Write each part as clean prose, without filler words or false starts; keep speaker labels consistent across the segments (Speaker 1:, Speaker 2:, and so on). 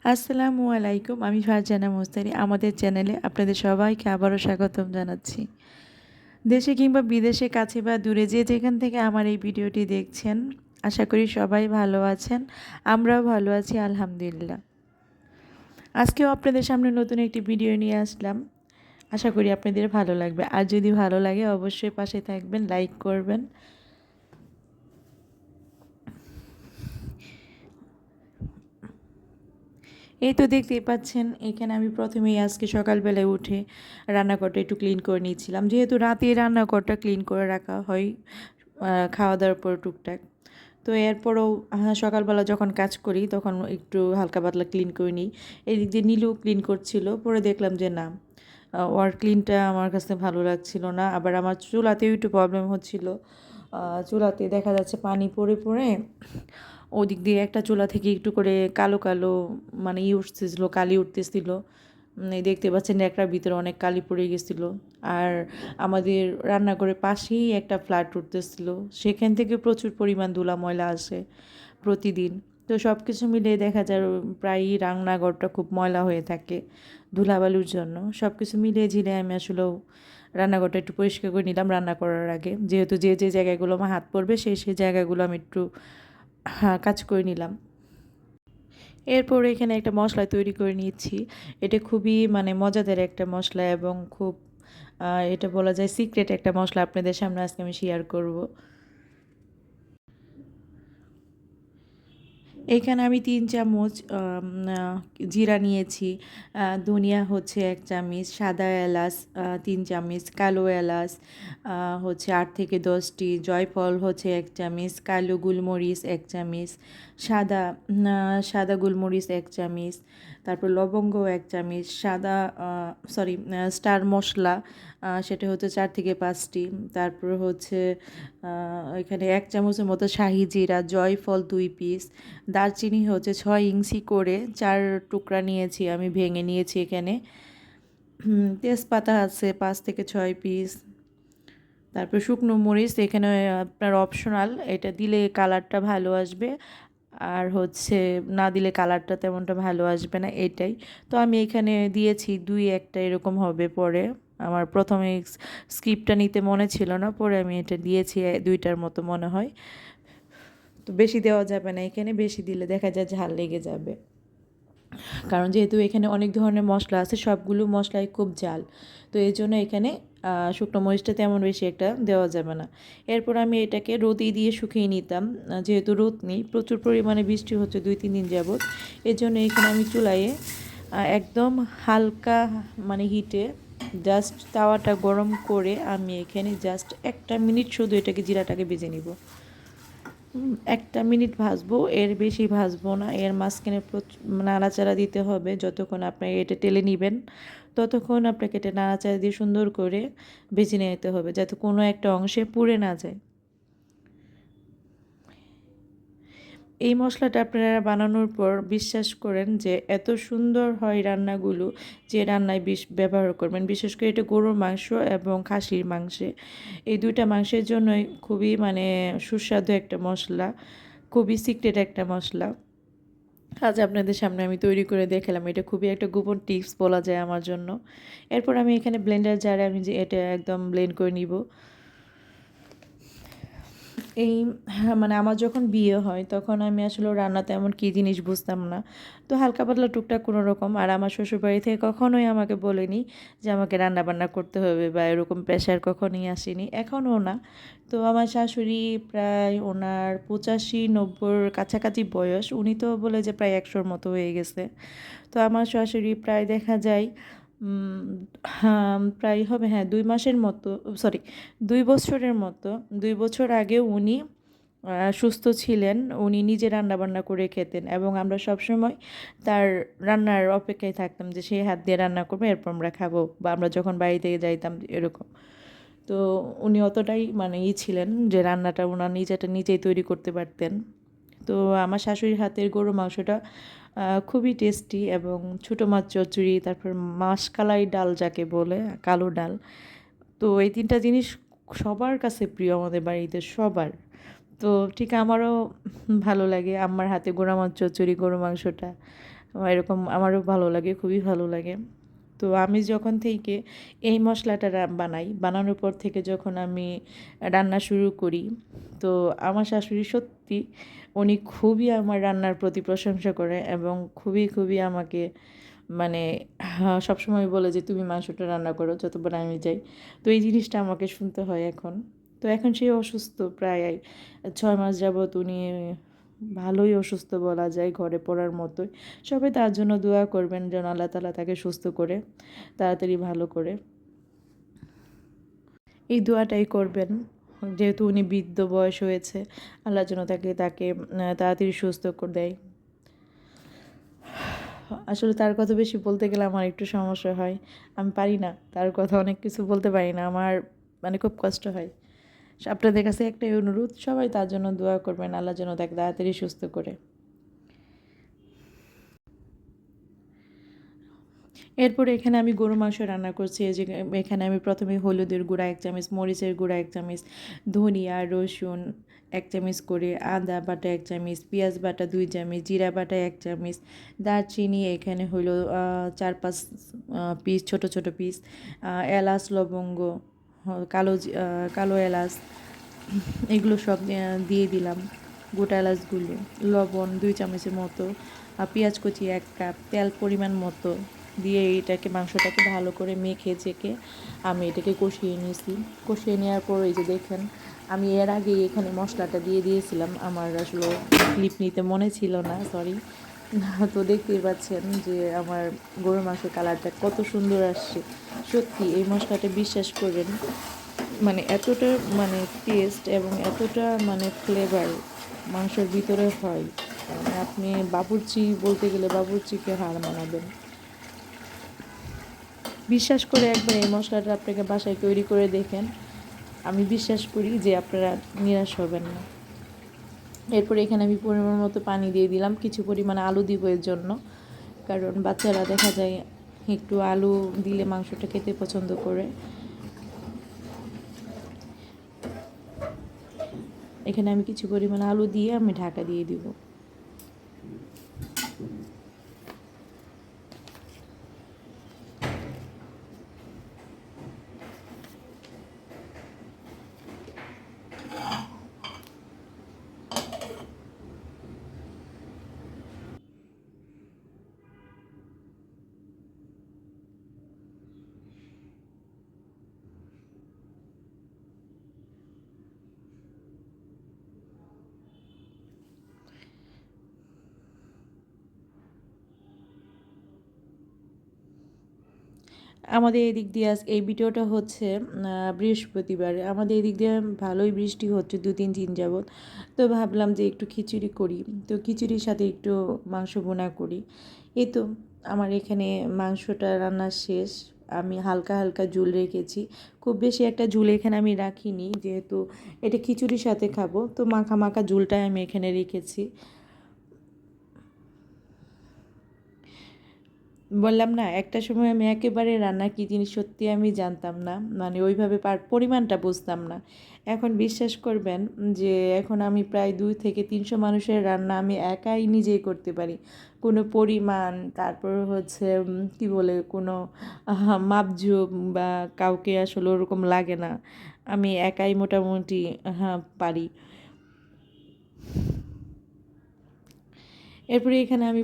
Speaker 1: আসসালামু আলাইকুম। আমি ফারজানা মোস্তারি। আমাদের চ্যানেলে আপনাদের সবাইকে আবারও স্বাগতম জানাচ্ছি। দেশে কিংবা বিদেশে, কাছে বা দূরে যে যেখান থেকে আমার এই ভিডিওটি দেখছেন, আশা করি সবাই ভালো আছেন। আমরাও ভালো আছি আলহামদুলিল্লাহ। আজকেও আপনাদের সামনে নতুন একটি ভিডিও নিয়ে আসলাম। আশা করি আপনাদের ভালো লাগবে। আর যদি ভালো লাগে অবশ্যই পাশে থাকবেন, লাইক করবেন। এই তো দেখতেই পাচ্ছেন, এখানে আমি প্রথমেই আজকে সকালবেলায় উঠে রান্নাঘরটা একটু ক্লিন করে নিচ্ছিলাম, যেহেতু রাতে রান্নাঘরটা ক্লিন করে রাখা হয় খাওয়া দাওয়ার পর টুকটাক। তো এরপরও সকালবেলা যখন কাজ করি তখন একটু হালকা পাতলা ক্লিন করে নিই। এদিক দিয়ে নীলু ক্লিন করছিল, পরে দেখলাম যে না, ওর ক্লিনটা আমার কাছে ভালো লাগছিল না। আবার আমার চুলাতেও একটু প্রবলেম হচ্ছিল। চুলাতে দেখা যাচ্ছে পানি পড়ে পড়ে ওদিক দিয়ে একটা চুলা থেকে একটু করে কালো কালো মানে উঠতেছিলো, কালি উঠতেছিল। এই দেখতে পাচ্ছেন একটার ভিতরে অনেক কালি পড়ে গেছিলো। আর আমাদের রান্নাঘরের পাশেই একটা ফ্ল্যাট উঠতেছিল, সেখান থেকে প্রচুর পরিমাণ ধুলা ময়লা আসে প্রতিদিন। তো সব কিছু মিলিয়ে দেখা যায় প্রায়ই রান্নাঘরটা খুব ময়লা হয়ে থাকে ধুলাবালুর জন্য। সব কিছু মিলিয়ে ঝিলে আমি আসলেও রান্নাঘরটা একটু পরিষ্কার করে নিলাম রান্না করার আগে, যেহেতু যে যে জায়গাগুলো আমার হাত পড়বে সেই জায়গাগুলো আমি একটু কাজ করে নিলাম। এরপর এখানে একটা মশলা তৈরি করে নিচ্ছি। এটা খুবই মানে মজাদার একটা মশলা এবং খুব এটা বলা যায় সিক্রেট একটা মশলা, আপনাদের সামনে আজকে আমি শেয়ার করব। এখানে আমি ৩ চামচ জিরা নিয়েছি, ধনিয়া হচ্ছে ১ চামচ, সাদা এলাচ ৩ চামচ, কালো এলাচ হচ্ছে ৮ থেকে ১০টি, জয়ফল হচ্ছে ১ চামচ, কালো গোলমরিচ ১ চামচ, সাদা সাদা গোলমরিচ ১ চামচ, তারপর লবঙ্গ ১ চামচ, সাদা স্টার মশলা সেটা হচ্ছে ৪ থেকে ৫টি, তারপর হচ্ছে এখানে ১ চামচের মতো শাহি জিরা, জয়ফল ২ পিস, দারচিনি হচ্ছে ৬ ইঞ্চি করে ৪ টুকরা নিয়েছি, আমি ভেঙে নিয়েছি এখানে। তেজপাতা আছে ৫ থেকে ৬ পিস। তারপর শুকনো মরিচ এখানে আপনার অপশনাল, এটা দিলে কালারটা ভালো আসবে, আর হচ্ছে না দিলে কালারটা তেমনটা ভালো আসবে না, এটাই। তো আমি এখানে দিয়েছি ২-১টা এরকম হবে পরে। আমার প্রথমে স্কিপটা নিতে মনে ছিল না, পরে আমি এটা দিয়েছি ২টার মতো মনে হয়। তো বেশি দেওয়া যাবে না, এখানে বেশি দিলে দেখা যায় ঝাল লেগে যাবে, কারণ যেহেতু এখানে অনেক ধরনের মশলা আছে, সবগুলো মশলাই খুব ঝাল। তো এই জন্য এখানে শুকনো মরিচটা তেমন বেশি একটা দেওয়া যাবে না। এরপর আমি এটাকে রোদে দিয়ে শুকিয়ে নিতাম, যেহেতু রোদ নেই, প্রচুর পরিমাণে বৃষ্টি হচ্ছে ২-৩ দিন যাবৎ। এর জন্য এখানে আমি চুলায় একদম হালকা মানে হিটে জাস্ট তাওয়াটা গরম করে আমি এখানে জাস্ট ১টা মিনিট শুধু এটাকে জিরাটাকে ভেজে নিব। ১টা মিনিট ভাজবো, এর বেশি ভাজবো না। এর মাঝখানে নাড়াচাড়া দিতে হবে, যতক্ষণ আপনি এটা টেলে নিবেন ততক্ষণ আপনাকে এটা নাড়াচাড়া দিয়ে সুন্দর করে ভেজে নিতে হবে, যাতে কোনো একটা অংশে পুড়ে না যায়। এই মশলাটা আপনারা বানানোর পর বিশ্বাস করেন যে এত সুন্দর হয় রান্নাগুলো, যে রান্নায় ব্যবহার করবেন। বিশেষ করে এটা গরুর মাংস এবং খাসির মাংসে, এই দুইটা মাংসের জন্যই খুবই মানে সুস্বাদু একটা মশলা, খুবই সিক্রেট একটা মশলা। আজ আপনাদের সামনে আমি তৈরি করে দেখালাম, এটা খুবই একটা গোপন টিপস বলা যায় আমার জন্য। এরপর আমি এখানে ব্লেন্ডার জারে আমি যে এটা একদম ব্লেন্ড করে নিব। এই মানে আমার যখন বিয়ে হয় তখন আমি আসলে রান্না তেমন কী জিনিস বুঝতাম না। তো হালকা পাতলা টুকটাক কোনো রকম, আর আমার শ্বশুরবাড়ি থেকে কখনোই আমাকে বলেনি যে আমাকে রান্না বান্না করতে হবে, বা এরকম প্রেশার কখনোই আসেনি, এখনও না। তো আমার শাশুড়ি প্রায় ওনার 85-90 কাছাকাছি বয়স, উনি তো বলে যে প্রায় 100-র মতো হয়ে গেছে। তো আমার শাশুড়ি প্রায় দেখা যায় প্রায় হবে, হ্যাঁ ২ মাসের মতো, সরি ২ বছরের মতো, ২ বছর আগেও উনি সুস্থ ছিলেন। উনি নিজে রান্নাবান্না করে খেতেন এবং আমরা সবসময় তার রান্নার অপেক্ষায় থাকতাম যে সে হাত দিয়ে রান্না করবে, এরপর আমরা খাবো, বা আমরা যখন বাড়ি থেকে যাইতাম এরকম। তো উনি অতটাই মানে ছিলেন যে রান্নাটা ওনার নিজেই তৈরি করতে পারতেন। তো আমার শাশুড়ির হাতের গরুর মাংসটা খুবই টেস্টি, এবং ছোটো মাছ চচ্চড়ি, তারপর মাসকালাই ডাল যাকে বলে, কালো ডাল। তো এই ৩টা জিনিস সবার কাছে প্রিয় আমাদের বাড়িতে, সবার। তো ঠিক আমারও ভালো লাগে আম্মার হাতে গুঁড়া মাছ চচ্চড়ি, গরুর মাংসটা। এরকম আমারও ভালো লাগে, খুবই ভালো লাগে। তো আমি যখন থেকে এই মশলাটা বানাই, বানানোর পর থেকে যখন আমি রান্না শুরু করি, তো আমার শাশুড়ি সত্যি উনি খুবই আমার রান্নার প্রতি প্রশংসা করে এবং খুবই খুবই আমাকে মানে সবসময় বলে যে তুমি মাংসটা রান্না করো যতবার আমি যাই। তো এই জিনিসটা আমাকে শুনতে হয় এখন। তো এখন সে অসুস্থ প্রায় 6 মাস যাবৎ উনি ভালোই অসুস্থ বলা যায়, ঘরে পড়ার মতোই। সবাই তার জন্য দোয়া করবেন যেন আল্লাহ তাআলা তাকে সুস্থ করে তাড়াতাড়ি ভালো করে। এই দোয়াটাই করবেন যেহেতু উনি বৃদ্ধ বয়স হয়েছে, আল্লাহ যেন তাকে তাড়াতাড়ি সুস্থ করে দেয়। আসলে তার কথা বেশি বলতে গেলে আমার একটু সমস্যা হয়, আমি পারি না তার কথা, অনেক কিছু বলতে পারি না, আমার মানে খুব কষ্ট হয়। আপনাদের কাছে একটাই অনুরোধ, সবাই তার জন্য দোয়া করবেন আল্লাহ যেন তাকে তাড়াতাড়ি সুস্থ করে। এরপরে এখানে আমি গরু মাংস রান্না করছি। এই যে এখানে আমি প্রথমে হলুদের গুঁড়া 1 চামচ, মরিচের গুঁড়া 1 চামচ, ধনিয়া রসুন 1 চামচ করে, আদা বাটা 1 চামচ, পেঁয়াজ বাটা 2 চামচ, জিরা বাটা 1 চামচ, দারচিনি এখানে হলো 4-5 পিস, ছোট ছোট পিস, এলাচ লবঙ্গ, কালো এলাচ, এগুলো সব দিয়ে দিলাম, গোটা এলাচগুলো, লবণ 2 চামচের মতো, পেঁয়াজ কুচি 1 কাপ, তেল পরিমাণ মতো দিয়ে এটাকে মাংসটাকে ভালো করে মেখে চেকে আমি এটাকে কষিয়ে নিয়েছি। কষিয়ে নেওয়ার পর এই যে দেখেন আমি এর আগে এখানে মশলাটা দিয়ে দিয়েছিলাম, আমার আসলে ক্লিপ নিতে মনে ছিল না, সরি। তো দেখতেই পাচ্ছেন যে আমার গরুর মাংসের কালারটা কত সুন্দর আসছে। সত্যি এই মশলাটা বিশ্বাস করেন মানে এতটা মানে টেস্ট এবং এতটা মানে ফ্লেভার মাংসের ভিতরে হয়, মানে আপনি বাবুর্চি বলতে গেলে বাবুর্চিকে হার মানাবেন। বিশ্বাস করে একবার এই মশলাটা আপনাকে বাসায় তৈরি করে দেখেন, আমি বিশ্বাস করি যে আপনারা নিরাশ হবেন না। এরপরে এখানে আমি পরিমাণ মতো পানি দিয়ে দিলাম, কিছু পরিমাণ আলু দিব এর জন্য, কারণ বাচ্চারা দেখা যায় একটু আলু দিলে মাংসটা খেতে পছন্দ করে। এখানে আমি কিছু পরিমাণ আলু দিয়ে আমি ঢাকা দিয়ে দিব। আমাদের এদিক দিয়ে এই ভিডিওটা হচ্ছে বৃহস্পতিবার, আমাদের এদিক দিয়ে ভালোই বৃষ্টি হচ্ছে 2-3 দিন যাবৎ। তো ভাবলাম যে একটু খিচুড়ি করি, তো খিচুড়ির সাথে একটু মাংস ভুনা করি। এই তো আমার এখানে মাংসটা রান্না শেষ, আমি হালকা হালকা ঝোল রেখেছি, খুব বেশি একটা ঝোল এখানে আমি রাখিনি, যেহেতু এটা খিচুড়ির সাথে খাবো, তো মাখা মাখা ঝোলটাই আমি এখানে রেখেছি। বললাম না একটা সময় আমি একেবারে রান্না কী জিনিস সত্যি আমি জানতাম না, মানে ওইভাবে পরিমাণটা বুঝতাম না। এখন বিশ্বাস করবেন যে এখন আমি প্রায় 200-300 মানুষের রান্না আমি একাই নিজেই করতে পারি, কোনো পরিমাণ, তারপর হচ্ছে কি বলে কোনো মাপঝোপ বা কাউকে আসলে ওরকম লাগে না, আমি একাই মোটামুটি হ্যাঁ পারি। এরপরে এখানে আমি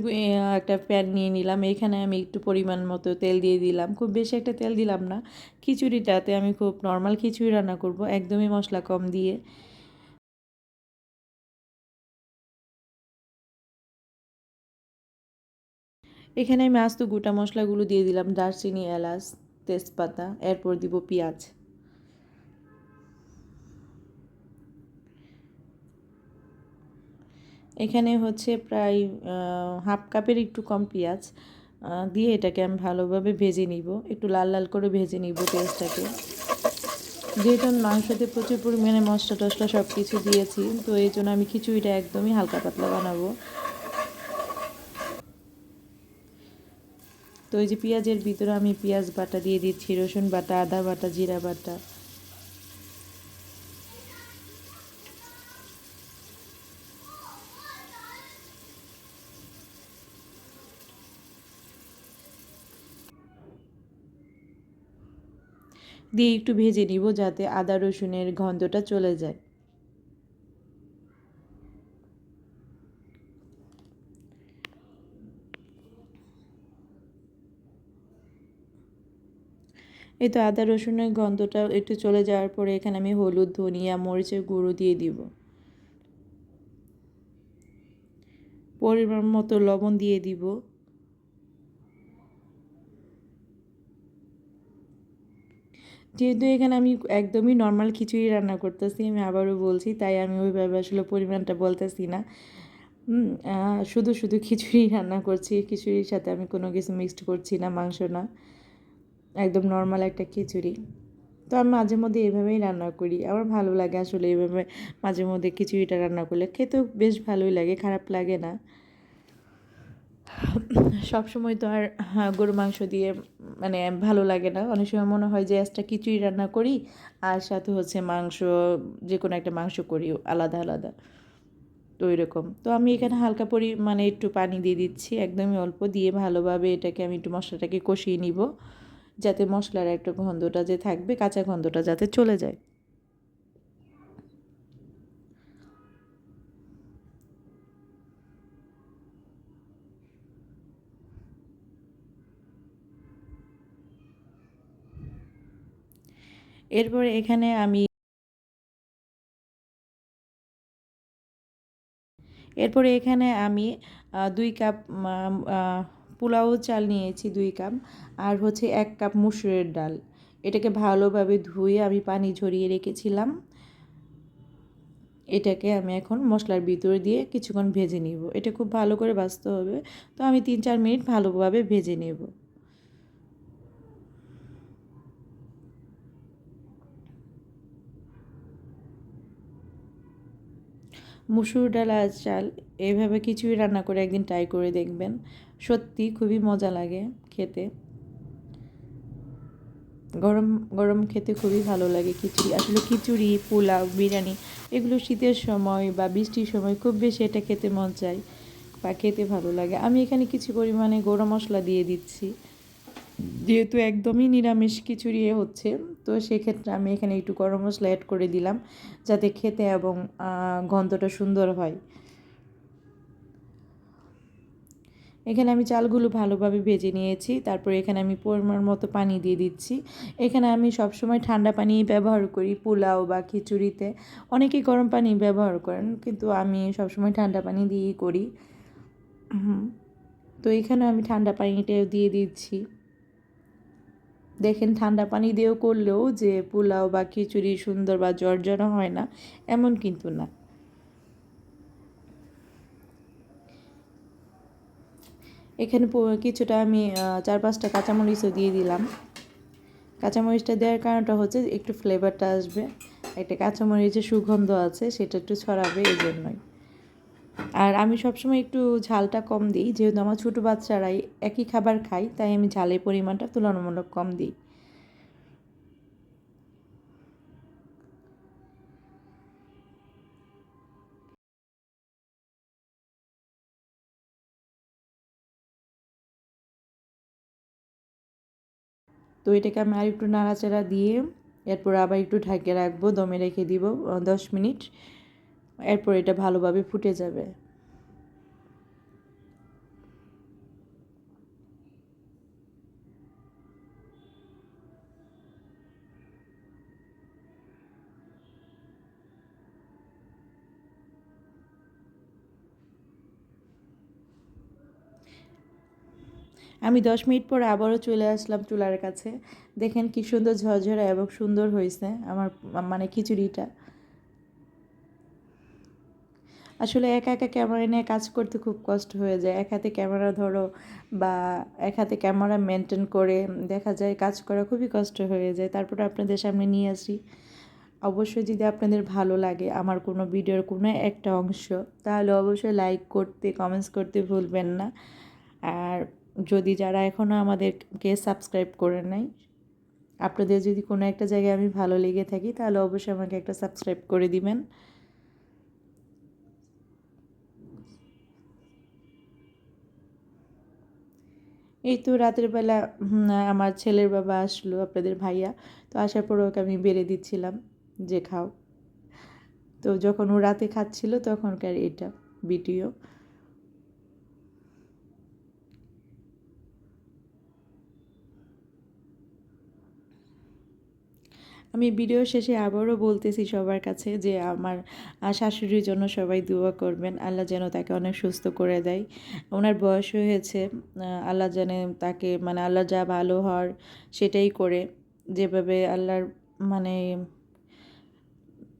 Speaker 1: একটা প্যান নিয়ে নিলাম, এখানে আমি একটু পরিমাণ মতো তেল দিয়ে দিলাম, খুব বেশি একটা তেল দিলাম না, খিচুড়িটাতে আমি খুব নর্মাল খিচুড়ি রান্না করব একদমই মশলা কম দিয়ে। এখানে আমি আস্ত গোটা মশলাগুলো দিয়ে দিলাম, দারচিনি এলাচ তেজপাতা, এরপর দিব পেঁয়াজ। এখানে হচ্ছে প্রায় হাফ কাপের একটু কম পেঁয়াজ দিয়ে এটাকে আমি ভালোভাবে ভেজে নিব, একটু লাল লাল করে ভেজে নিব পেঁয়াজটাকে। যেহেতু আমি মাংসতে প্রচুর পরিমাণে মশলা টশলা সব কিছু দিয়েছি, তো এই জন্য আমি খিচুড়িটা একদমই হালকা পাতলা বানাবো। তো এই যে পেঁয়াজের ভিতরে আমি পেঁয়াজ বাটা দিয়ে দিচ্ছি, রসুন বাটা, আদা বাটা, জিরা বাটা। দিয়ে একটু ভেজে নিব যাতে আদা রসুনের গন্ধটা চলে যায়। এই তো আদা রসুনের গন্ধটা একটু চলে যাওয়ার পরে এখানে আমি হলুদ, ধনিয়া, মরিচের গুঁড়ো দিয়ে দিব। পরিমাণ মতো লবণ দিয়ে দিব। যেহেতু এখানে আমি একদমই নর্মাল খিচুড়ি রান্না করতেছি, আমি আবারও বলছি, তাই আমি ওইভাবে আসলে পরিমাণটা বলতেছি না। শুধু শুধু খিচুড়ি রান্না করছি, খিচুড়ির সাথে আমি কোনো কিছু মিক্সড করছি না, মাংস না, একদম নর্মাল একটা খিচুড়ি। তো আমি মাঝে মধ্যে এইভাবেই রান্না করি, আমার ভালো লাগে আসলে এইভাবে মাঝে মধ্যে খিচুড়িটা রান্না করলে, খেতেও বেশ ভালোই লাগে, খারাপ লাগে না। সবসময় তো আর গরু মাংস দিয়ে মানে ভালো লাগে না, অনেক সময় মনে হয় যে একটা খিচুড়ি রান্না করি আর সাথে হচ্ছে মাংস, যে কোনো একটা মাংস করি আলাদা আলাদা, তো এরকম। তো আমি এখানে হালকা মানে একটু পানি দিয়ে দিচ্ছি, একদমই অল্প দিয়ে ভালোভাবে এটাকে আমি একটু মশলাটাকে কষিয়ে নিব, যাতে মশলার একটা গন্ধটা যে থাকবে, কাঁচা গন্ধটা যাতে চলে যায়। এরপরে এখানে আমি এরপরে এখানে আমি 2 কাপ পোলাও চাল নিয়েছি, 2 কাপ, আর হচ্ছে 1 কাপ মুসুরের ডাল। এটাকে ভালোভাবে ধুয়ে আমি পানি ঝরিয়ে রেখেছিলাম। এটাকে আমি এখন মশলার ভিতরে দিয়ে কিছুক্ষণ ভেজে নিব। এটা খুব ভালো করে ভাজতে হবে। তো আমি 3-4 মিনিট ভালোভাবে ভেজে নেব। মুসুর ডাল আর চাল এইভাবে খিচুড়ি রান্না করে একদিন ট্রাই করে দেখবেন। সত্যি খুবই মজা লাগে খেতে। গরম গরম খেতে খুবই ভালো লাগে খিচুড়ি। আসলে খিচুড়ি, পোলাও, বিরিয়ানি এগুলো শীতের সময় বা বৃষ্টির সময় খুব বেশি এটা খেতে মন চায় বা খেতে ভালো লাগে। আমি এখানে কিছু পরিমাণে গরম মশলা দিয়ে দিচ্ছি। যেহেতু একদমই নিরামিষ খিচুড়ি হচ্ছে, তো সেক্ষেত্রে আমি এখানে একটু গরম মশলা অ্যাড করে দিলাম, যাতে খেতে এবং গন্ধটা সুন্দর হয়। এখানে আমি চালগুলো ভালোভাবে ভেজে নিয়েছি, তারপরে এখানে আমি পরিমাণ মতো পানি দিয়ে দিচ্ছি। এখানে আমি সবসময় ঠান্ডা পানি ব্যবহার করি পোলাও বা খিচুড়িতে। অনেকেই গরম পানি ব্যবহার করেন, কিন্তু আমি সবসময় ঠান্ডা পানি দিয়েই করি। তো এখানে আমি ঠান্ডা পানিটাও দিয়ে দিচ্ছি। দেখেন, ঠান্ডা পানি দিয়েও করলেও যে পোলাও বা খিচুড়ি সুন্দর বা জর্জরা হয় না, এমন কিন্তু না। এখানে কিছুটা আমি 4-5টা কাঁচামরিচও দিয়ে দিলাম। কাঁচামরিচটা দেওয়ার কারণটা হচ্ছে একটু ফ্লেভারটা আসবে, একটা কাঁচামরিচের সুগন্ধ আছে, সেটা একটু ছড়াবে, এই জন্যই। আর আমি সবসময় একটু ঝালটা কম দিই, যেহেতু আমার ছোটো বাচ্চারাই একই খাবার খায়, তাই আমি ঝালের পরিমাণটা তুলনামূলক কম দিই। তো এটাকে আমি আর একটু নাড়াচাড়া দিয়ে এরপর আবার একটু ঢেকে রাখবো, দমে রেখে দিব 10 মিনিট। এরপর এটা ভালোভাবে ফুটে যাবে। আমি 10 মিনিট পর আবারও চলে আসলাম চুলার কাছে। দেখেন কি সুন্দর ঝরঝরা এবং সুন্দর হয়েছে আমার মানে খিচুড়িটা। আসলে একা একা ক্যামেরা নিয়ে কাজ করতে খুব কষ্ট হয়ে যায়। এক হাতে ক্যামেরা ধরো বা এক হাতে ক্যামেরা মেনটেন করে দেখা যায় কাজ করা খুবই কষ্ট হয়ে যায়। তারপরে আপনাদের সামনে নিয়ে আসি। অবশ্যই যদি আপনাদের ভালো লাগে আমার কোনো ভিডিওর কোনো একটা অংশ, তাহলে অবশ্যই লাইক করতে, কমেন্টস করতে ভুলবেন না। আর যদি যারা এখনও আমাদেরকে সাবস্ক্রাইব করে নাই, আপনাদের যদি কোনো একটা জায়গায় আমি ভালো লেগে থাকি, তাহলে অবশ্যই আমাকে একটা সাবস্ক্রাইব করে দিবেন। এই তো রাতের বেলা আমার ছেলের বাবা আসলো, আপনাদের ভাইয়া। তো আসার পর ওকে আমি বেড়ে দিচ্ছিলাম যে খাও। তো যখন ও রাতে খাচ্ছিল তখনকার এটা ভিডিও। আমি ভিডিও শেষে আবারও বলতেছি সবার কাছে যে আমার শাশুড়ির জন্য সবাই দোয়া করবেন, আল্লাহ যেন তাকে অনেক সুস্থ করে দেয়। ওনার বয়স হয়েছে, আল্লাহ জানে তাকে, মানে আল্লাহ যা ভালো হওয়ার সেটাই করে, যেভাবে আল্লাহর মানে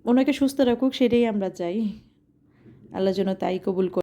Speaker 1: ওনাকে সুস্থ রাখুক সেটাই আমরা চাই, আল্লাহ যেন তাই কবুল করে।